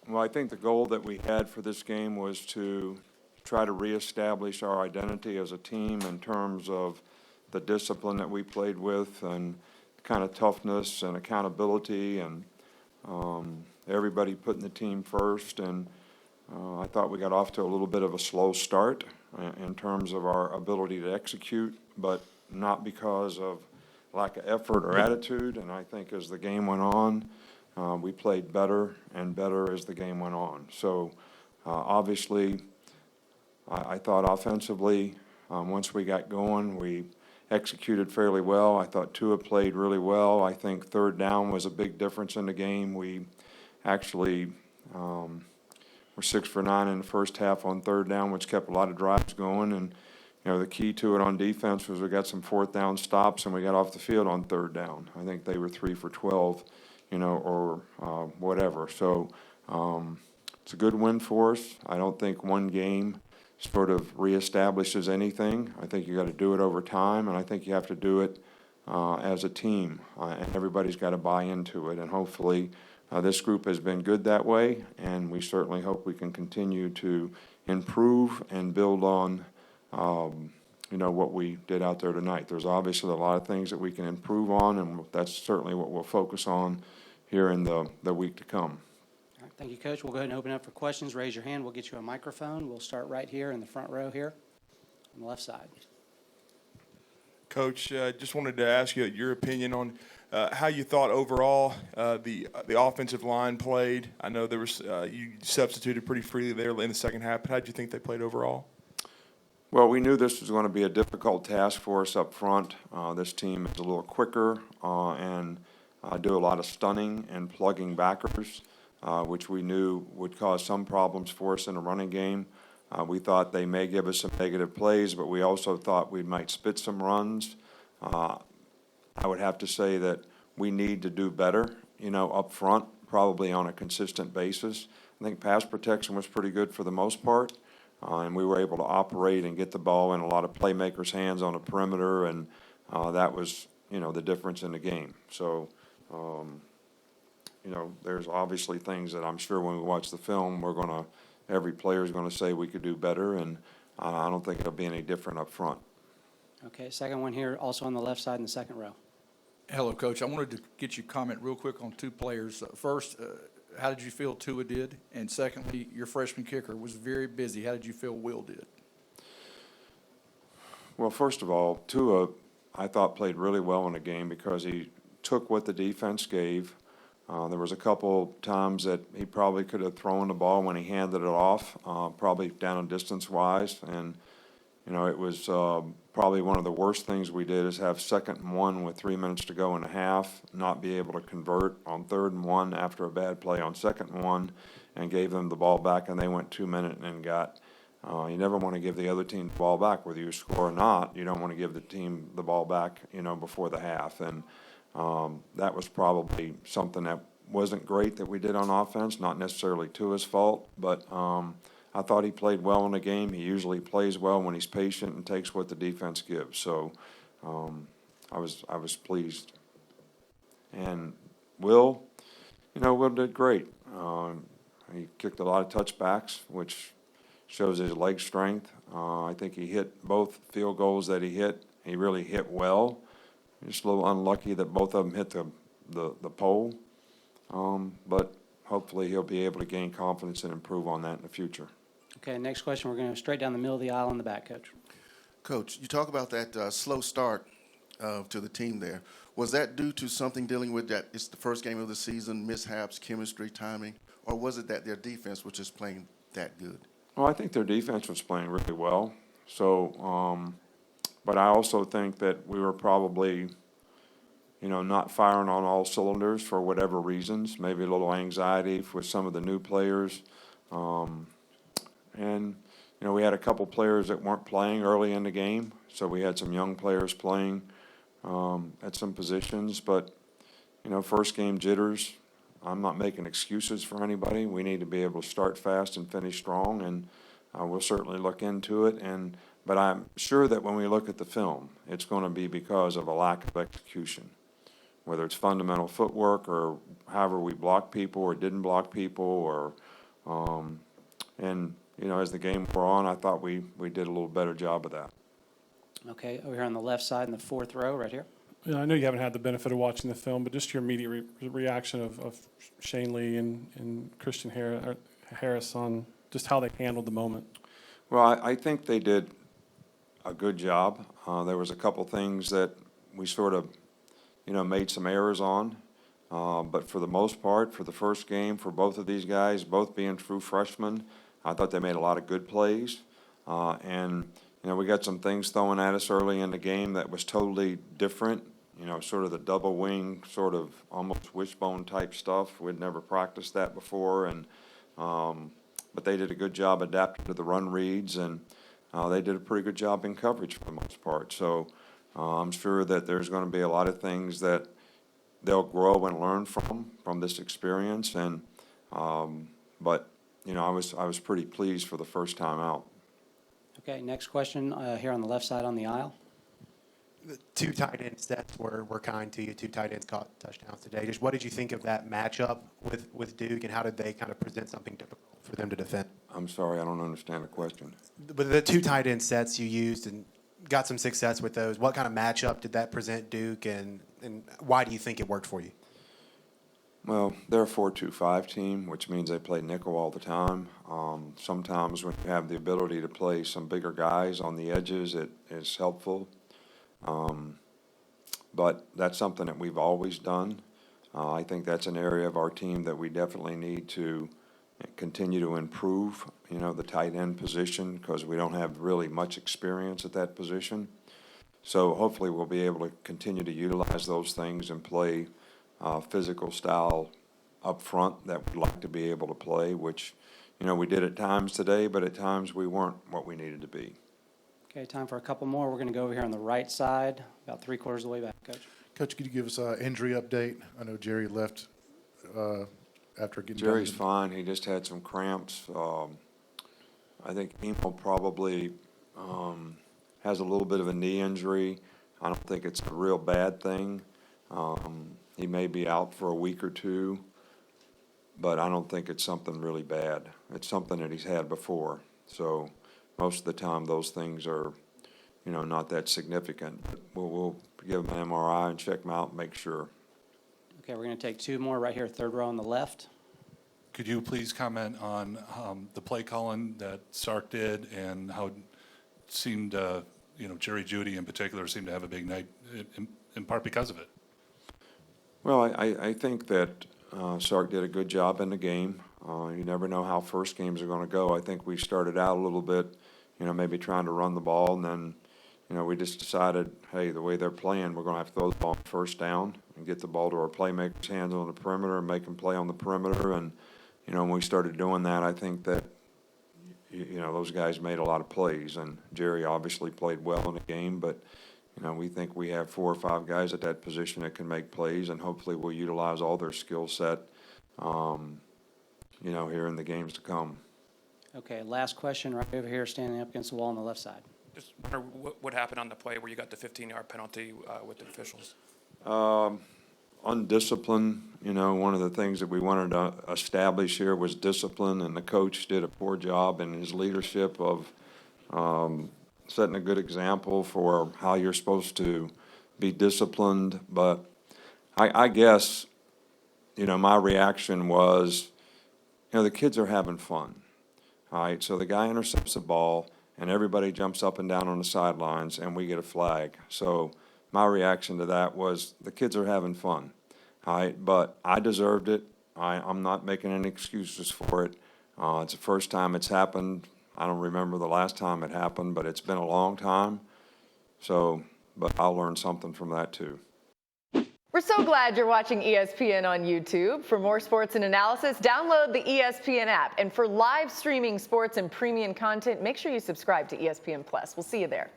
Well, I think the goal that we had for this game was to try to reestablish our identity as a team in terms of the discipline that we played with and kind of toughness and accountability and everybody putting the team first. And I thought we got off to a little bit of a slow start in terms of our ability to execute, but not because of lack of effort or attitude. And I think as the game went on, we played better and better as the game went on. So obviously, I thought offensively, once we got going, we executed fairly well. I thought Tua played really well. I think third down was a big difference in the game. We actually were 6 for 9 in the first half on third down, which kept a lot of drives going. And the key to it on defense was we got some fourth down stops and we got off the field on third down. I think they were 3 for 12, or whatever. So it's a good win for us. I don't think one game sort of reestablishes anything. I think you got to do it over time, and I think you have to do it as a team, and everybody's got to buy into it. And hopefully this group has been good that way, and we certainly hope we can continue to improve and build on what we did out there tonight. There's obviously a lot of things that we can improve on, and that's certainly what we'll focus on here in the week to come. All right, thank you, Coach. We'll go ahead and open up for questions. Raise your hand. We'll get you a microphone. We'll start right here in the front row here on the left side. Coach, just wanted to ask you your opinion on how you thought overall the offensive line played. I know there was you substituted pretty freely there in the second half, but how did you think they played overall? Well, we knew this was going to be a difficult task for us up front. This team is a little quicker and do a lot of stunning and plugging backers, which we knew would cause some problems for us in the running game. We thought they may give us some negative plays, but we also thought we might spit some runs. I would have to say that we need to do better, up front, probably on a consistent basis. I think pass protection was pretty good for the most part. And we were able to operate and get the ball in a lot of playmakers' hands on the perimeter, and that was, the difference in the game. So, there's obviously things that I'm sure when we watch the film, every player is going to say we could do better, and I don't think it'll be any different up front. Okay, second one here, also on the left side in the second row. Hello, Coach. I wanted to get your comment real quick on two players. First, how did you feel Tua did? And secondly, your freshman kicker was very busy. How did you feel Will did? Well, first of all, Tua, I thought, played really well in the game because he took what the defense gave. There was a couple times that he probably could have thrown the ball when he handed it off, probably down and distance-wise. And, it was probably one of the worst things we did is have 2nd and 1 with 3 minutes to go in the half, not be able to convert on 3rd and 1 after a bad play on 2nd and 1, and gave them the ball back, and they went 2 minutes and got you never want to give the other team the ball back, whether you score or not. You don't want to give the team the ball back, before the half. And that was probably something that wasn't great that we did on offense, not necessarily Tua's fault, but I thought he played well in the game. He usually plays well when he's patient and takes what the defense gives. So I was pleased. And Will, Will did great. He kicked a lot of touchbacks, which shows his leg strength. I think he hit both field goals that he hit. He really hit well. Just a little unlucky that both of them hit the pole. But hopefully he'll be able to gain confidence and improve on that in the future. Okay, next question. We're going to go straight down the middle of the aisle in the back, Coach. Coach, you talk about that slow start to the team there. Was that due to something dealing with that it's the first game of the season, mishaps, chemistry, timing, or was it that their defense was just playing that good? Well, I think their defense was playing really well. So, but I also think that we were probably, not firing on all cylinders for whatever reasons, maybe a little anxiety with some of the new players. And, we had a couple players that weren't playing early in the game, so we had some young players playing at some positions. But, first game jitters, I'm not making excuses for anybody. We need to be able to start fast and finish strong, and we'll certainly look into it. But I'm sure that when we look at the film, it's going to be because of a lack of execution. whether it's fundamental footwork or however we block people or didn't block people or, and, you know, as the game wore on, I thought we did a little better job of that. Okay, over here on the left side in the fourth row, right here. Yeah, I know you haven't had the benefit of watching the film, but just your immediate reaction of Shane Lee and Christian Harris on just how they handled the moment. Well, I think they did a good job. There was a couple things that we sort of, you know, made some errors on. But for the most part, for the first game, for both of these guys, both being true freshmen, I thought they made a lot of good plays. And, you know, we got some things thrown at us early in the game that was totally different. You know, sort of the double wing, sort of almost wishbone type stuff. We'd never practiced that before. And, but they did a good job adapting to the run reads, and they did a pretty good job in coverage for the most part. So I'm sure that there's going to be a lot of things that they'll grow and learn from this experience. And but you know, I was pretty pleased for the first time out. Okay, next question here on the left side on the aisle. The two tight end sets were kind to you. Two tight ends caught touchdowns today. Just what did you think of that matchup with Duke, and how did they kind of present something difficult for them to defend? I'm sorry, I don't understand the question. But the two tight end sets you used and got some success with those, what kind of matchup did that present Duke, and why do you think it worked for you? Well, they're a 4-2-5 team, which means they play nickel all the time. Sometimes when you have the ability to play some bigger guys on the edges, it is helpful. But that's something that we've always done. I think that's an area of our team that we definitely need to continue to improve, you know, the tight end position, because we don't have really much experience at that position. So hopefully we'll be able to continue to utilize those things and play physical style up front that we'd like to be able to play, which, you know, we did at times today, but at times we weren't what we needed to be. Okay, time for a couple more. We're going to go over here on the right side, about 3/4 of the way back, Coach. Coach, could you give us an injury update? I know Jerry left after getting done. Jerry's fine. He just had some cramps. I think Emo probably has a little bit of a knee injury. I don't think it's a real bad thing. He may be out for a week or two, but I don't think it's something really bad. It's something that he's had before. So most of the time those things are, you know, not that significant. But we'll give him an MRI and check him out and make sure. Okay, we're going to take two more right here, third row on the left. Could you please comment on the play calling that Sark did and how it seemed, you know, Jerry Jeudy in particular seemed to have a big night in part because of it? Well, I think that Sark did a good job in the game. You never know how first games are going to go. I think we started out a little bit, you know, maybe trying to run the ball, and then, you know, we just decided, hey, the way they're playing, we're going to have to throw the ball first down and get the ball to our playmakers' hands on the perimeter and make them play on the perimeter. And, you know, when we started doing that, I think that, you know, those guys made a lot of plays. And Jerry obviously played well in the game, but, you know, we think we have 4 or 5 guys at that position that can make plays, and hopefully we'll utilize all their skill set, you know, here in the games to come. Okay, last question right over here, standing up against the wall on the left side. Just wonder what happened on the play where you got the 15-yard penalty with the officials? Undisciplined, you know, one of the things that we wanted to establish here was discipline, and the coach did a poor job in his leadership of setting a good example for how you're supposed to be disciplined. But I guess, you know, my reaction was, you know, the kids are having fun, all right? So the guy intercepts the ball, and everybody jumps up and down on the sidelines, and we get a flag. So my reaction to that was the kids are having fun, all right? But I deserved it. I'm not making any excuses for it. It's the first time it's happened. I don't remember the last time it happened, but it's been a long time. So, but I'll learn something from that too. We're so glad you're watching ESPN on YouTube. For more sports and analysis, download the ESPN app. And for live streaming sports and premium content, make sure you subscribe to ESPN Plus. We'll see you there.